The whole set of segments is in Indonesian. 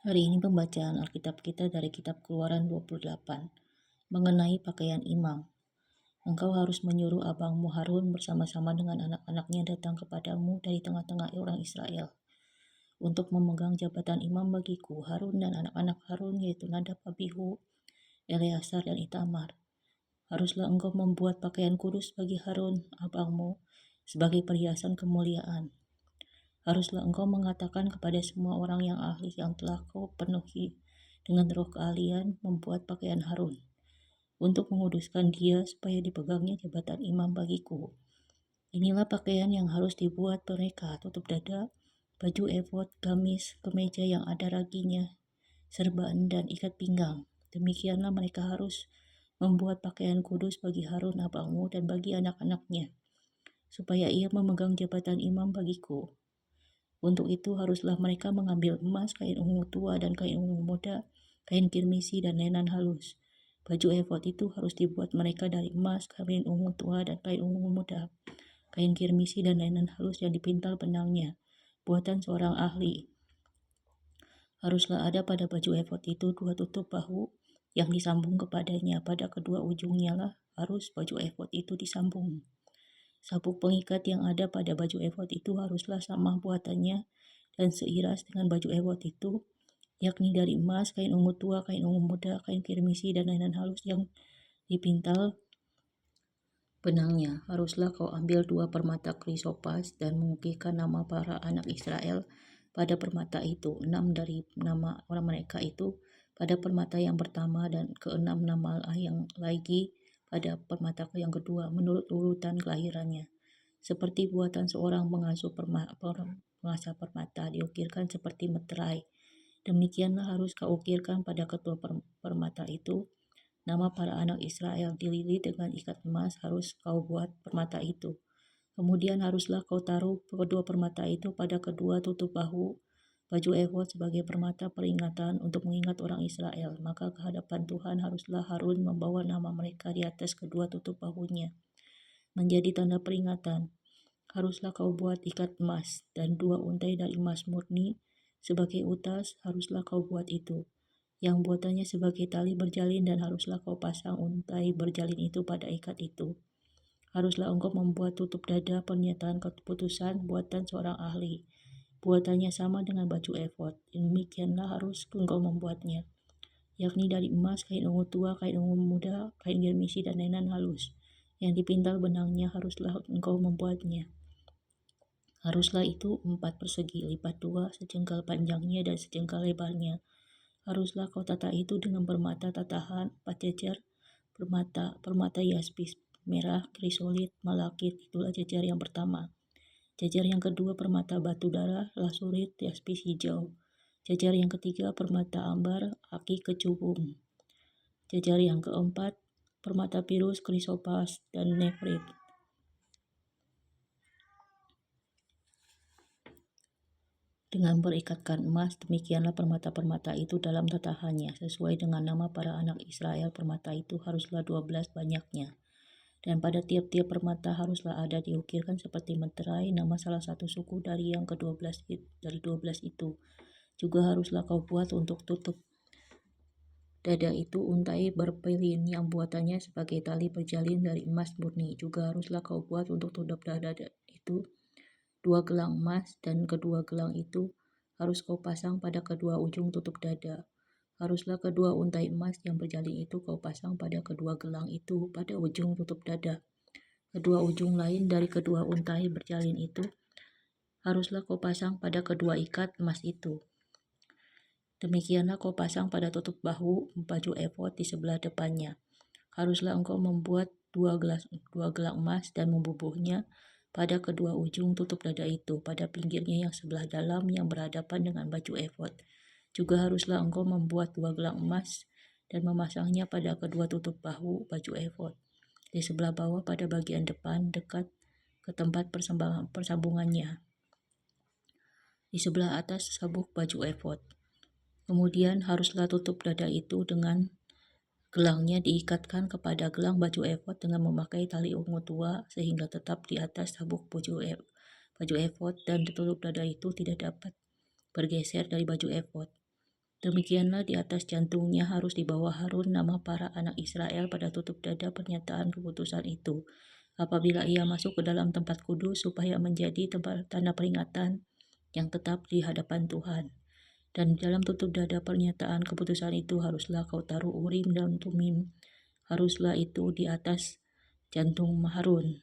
Hari ini pembacaan Alkitab kita dari kitab Keluaran 28 mengenai pakaian imam. Engkau harus menyuruh abangmu Harun bersama-sama dengan anak-anaknya datang kepadamu dari tengah-tengah orang Israel untuk memegang jabatan imam bagiku. Harun dan anak-anak Harun yaitu Nadab, Abihu, Eleazar dan Itamar. Haruslah engkau membuat pakaian kudus bagi Harun abangmu sebagai perhiasan kemuliaan. Haruslah engkau mengatakan kepada semua orang yang ahli yang telah kau penuhi dengan roh keahlian membuat pakaian Harun, untuk menguduskan dia supaya dipegangnya jabatan imam bagiku. Inilah pakaian yang harus dibuat mereka: tutup dada, baju efod, gamis, kemeja yang ada raginya, serban, dan ikat pinggang. Demikianlah mereka harus membuat pakaian kudus bagi Harun abangmu dan bagi anak-anaknya, supaya ia memegang jabatan imam bagiku. Untuk itu haruslah mereka mengambil emas, kain ungu tua dan kain ungu muda, kain kirmisi dan lenan halus. Baju efod itu harus dibuat mereka dari emas, kain ungu tua dan kain ungu muda, kain kirmisi dan lenan halus yang dipintal benangnya, buatan seorang ahli. Haruslah ada pada baju efod itu 2 tutup bahu yang disambung kepadanya. Pada kedua ujungnya lah harus baju efod itu disambung. Sabuk pengikat yang ada pada baju efod itu haruslah sama buatannya dan seiras dengan baju efod itu, yakni dari emas, kain ungu tua, kain ungu muda, kain kirmisi, dan lenan halus yang dipintal benangnya. Haruslah kau ambil 2 permata krisopas dan mengukirkan nama para anak Israel pada permata itu, 6 dari nama orang mereka itu pada permata yang pertama dan ke-6 nama yang lagi pada permata yang kedua menurut urutan kelahirannya. Seperti buatan seorang pengasah permata diukirkan seperti meterai. Demikianlah harus kau ukirkan pada kedua permata itu nama para anak Israel. Dililit dengan ikat emas harus kau buat permata itu. Kemudian haruslah kau taruh kedua permata itu pada kedua tutup bahu baju efod sebagai permata peringatan untuk mengingat orang Israel. Maka kehadapan Tuhan haruslah Harun membawa nama mereka di atas kedua tutup bahunya menjadi tanda peringatan. Haruslah kau buat ikat emas dan 2 untai dari emas murni sebagai utas. Haruslah kau buat itu, yang buatannya sebagai tali berjalin, dan haruslah kau pasang untai berjalin itu pada ikat itu. Haruslah engkau membuat tutup dada pernyataan keputusan buatan seorang ahli. Buatannya sama dengan baju efod. Demikianlah harus engkau membuatnya, yakni dari emas, kain ungu tua, kain ungu muda, kain girmisi, dan lenan halus yang dipintal benangnya. Haruslah engkau membuatnya. Haruslah itu 4 persegi, lipat 2, sejengkal panjangnya dan sejengkal lebarnya. Haruslah kau tata itu dengan permata tatahan 4 jejer, permata yaspis merah, krisolit, malakit. Itulah jejer yang pertama. Jejer yang kedua permata batu darah, lasurit, yaspis hijau. Jejer yang ketiga permata ambar, aki kecubung. Jejer yang keempat permata pirus, krisopas, dan nefrit. Dengan berikatkan emas, demikianlah permata-permata itu dalam tatahannya, sesuai dengan nama para anak Israel. Permata itu haruslah 12 banyaknya. Dan pada tiap-tiap permata haruslah ada diukirkan seperti meterai nama salah satu suku dari yang ke-12 dari 12 itu. Juga haruslah kau buat untuk tutup dada itu untai berpelin yang buatannya sebagai tali berjalin dari emas murni. Juga haruslah kau buat untuk tutup dada itu 2 gelang emas, dan kedua gelang itu harus kau pasang pada kedua ujung tutup dada. Haruslah kedua untai emas yang berjalin itu kau pasang pada kedua gelang itu pada ujung tutup dada. Kedua ujung lain dari kedua untai berjalin itu haruslah kau pasang pada kedua ikat emas itu. Demikianlah kau pasang pada tutup bahu baju efod di sebelah depannya. Haruslah engkau membuat 2 gelang emas dan membubuhnya pada kedua ujung tutup dada itu, pada pinggirnya yang sebelah dalam yang berhadapan dengan baju efod. Juga haruslah engkau membuat 2 gelang emas dan memasangnya pada kedua tutup bahu baju efod di sebelah bawah pada bagian depan dekat ke tempat persambungannya, di sebelah atas sabuk baju efod. Kemudian haruslah tutup dada itu dengan gelangnya diikatkan kepada gelang baju efod dengan memakai tali ungu tua sehingga tetap di atas sabuk baju efod, dan tutup dada itu tidak dapat bergeser dari baju efod. Demikianlah di atas jantungnya harus dibawa Harun nama para anak Israel pada tutup dada pernyataan keputusan itu. Apabila ia masuk ke dalam tempat kudus supaya menjadi tempat tanda peringatan yang tetap di hadapan Tuhan. Dan di dalam tutup dada pernyataan keputusan itu haruslah kau taruh Urim dan Tumim. Haruslah itu di atas jantung Harun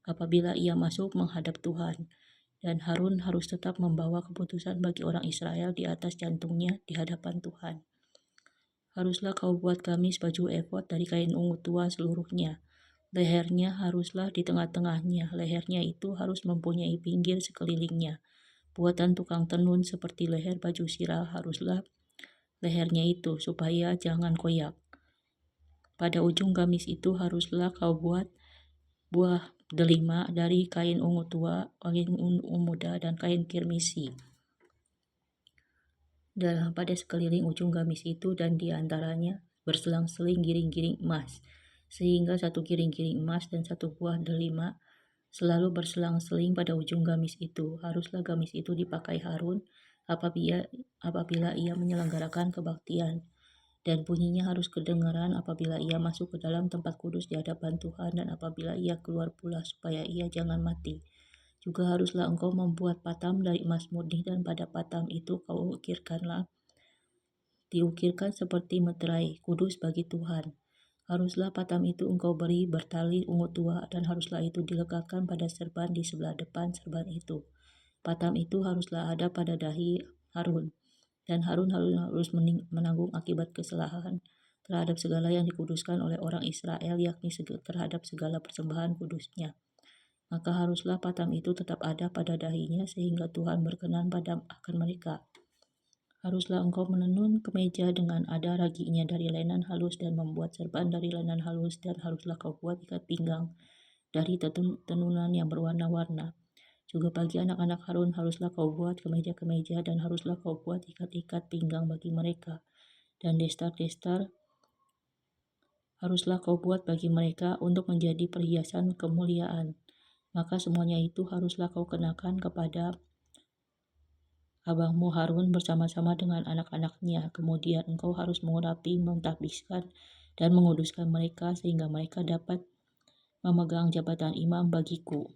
apabila ia masuk menghadap Tuhan. Dan Harun harus tetap membawa keputusan bagi orang Israel di atas jantungnya di hadapan Tuhan. Haruslah kau buat gamis baju efod dari kain ungu tua seluruhnya. Lehernya haruslah di tengah-tengahnya. Lehernya itu harus mempunyai pinggir sekelilingnya. Buatan tukang tenun seperti leher baju sirah haruslah lehernya itu, supaya jangan koyak. Pada ujung gamis itu haruslah kau buat buah delima dari kain ungu tua, kain ungu muda, dan kain kirmisi. Dan pada sekeliling ujung gamis itu dan di antaranya berselang-seling giring-giring emas, sehingga satu giring-giring emas dan satu buah delima selalu berselang-seling pada ujung gamis itu. Haruslah gamis itu dipakai Harun apabila ia menyelenggarakan kebaktian. Dan bunyinya harus kedengaran apabila ia masuk ke dalam tempat kudus di hadapan Tuhan dan apabila ia keluar pula supaya ia jangan mati. Juga haruslah engkau membuat patam dari emas murni dan pada patam itu kau diukirkan seperti meterai kudus bagi Tuhan. Haruslah patam itu engkau beri bertali ungu tua dan haruslah itu diletakkan pada serban di sebelah depan serban itu. Patam itu haruslah ada pada dahi Harun. Dan Harun harus menanggung akibat kesalahan terhadap segala yang dikuduskan oleh orang Israel, yakni terhadap segala persembahan kudusnya. Maka haruslah patam itu tetap ada pada dahinya sehingga Tuhan berkenan akan mereka. Haruslah engkau menenun kemeja dengan ada raginya dari lenan halus dan membuat serban dari lenan halus, dan haruslah kau buat ikat pinggang dari tenunan yang berwarna-warna. Juga bagi anak-anak Harun haruslah kau buat kemeja-kemeja dan haruslah kau buat ikat-ikat pinggang bagi mereka. Dan destar-destar haruslah kau buat bagi mereka untuk menjadi perhiasan kemuliaan. Maka semuanya itu haruslah kau kenakan kepada abangmu Harun bersama-sama dengan anak-anaknya. Kemudian engkau harus mengurapi, mentahbiskan, dan menguduskan mereka sehingga mereka dapat memegang jabatan imam bagiku.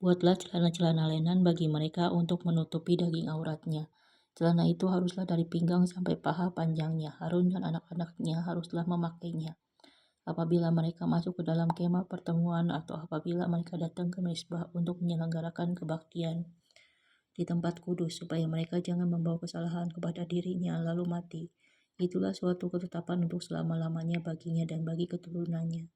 Buatlah celana-celana lenan bagi mereka untuk menutupi daging auratnya. Celana itu haruslah dari pinggang sampai paha panjangnya. Harun dan anak-anaknya haruslah memakainya. Apabila mereka masuk ke dalam kemah pertemuan atau apabila mereka datang ke mezbah untuk menyelenggarakan kebaktian di tempat kudus, supaya mereka jangan membawa kesalahan kepada dirinya lalu mati. Itulah suatu ketetapan untuk selama-lamanya baginya dan bagi keturunannya.